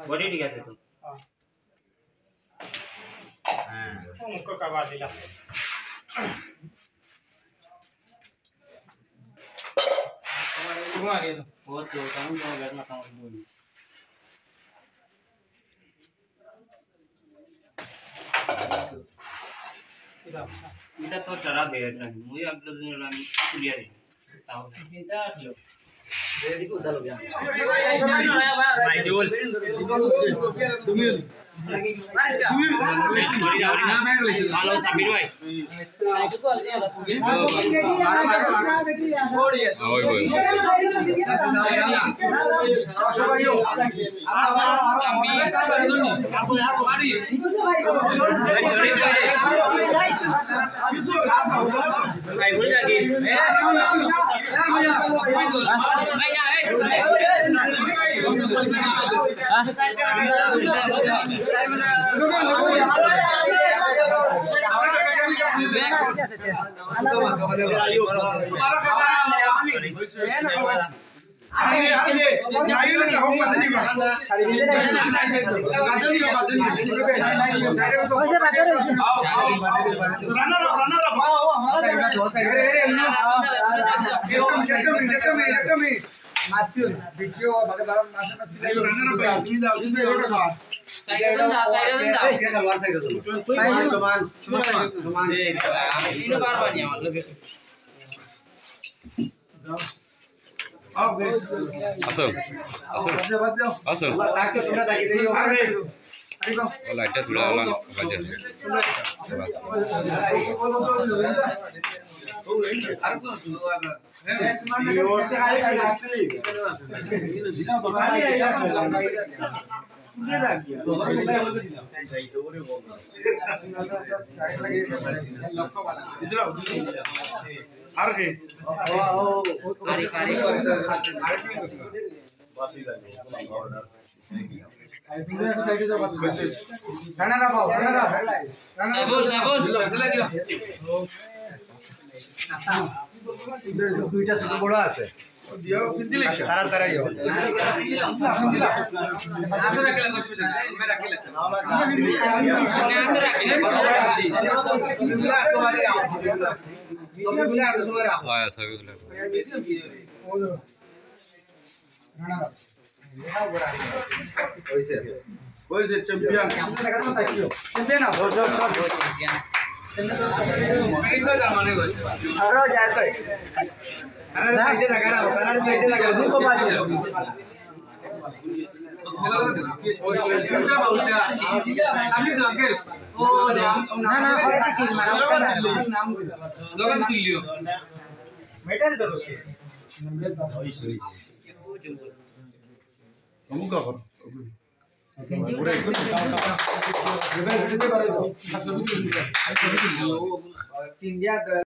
बड़ी ठीक है तुम उनको करवा दिया वो तो काम तो करना था बोल इधर तो शराब है ना मुझे अगले दिन राम कुलिया दे ताऊ सीधा लो रेडी को उधर हो गया भाई जोल तुम हेलो समीर भाई Matthew, video bagaimana masa masih দুইটা ছোট বড় আছে দিও ফিন্দি লাগা তাড়াতাড়ি দিও আতো রাখলে অসুবিধা নাই মে রাখলে না আতো রাখলে সবগুলা তোমারে আছে সবগুলা তোমারে আছে হ্যাঁ সবগুলা ওইসে ওইসে চ্যাম্পিয়ন চ্যাম্পিয়ন না চ্যাম্পিয়ন कैसा जमाने को अरे जाता है अरे साइड लगा रहा हूं अरे साइड लगा दो को बाजू सामने जाके ओ ना ना खड़े तो सीट मारा नाम दोगन तुलियो मेटल तो कमु का कर पूरा एकदम जगह घटते करे तो सब कुछ इंडिया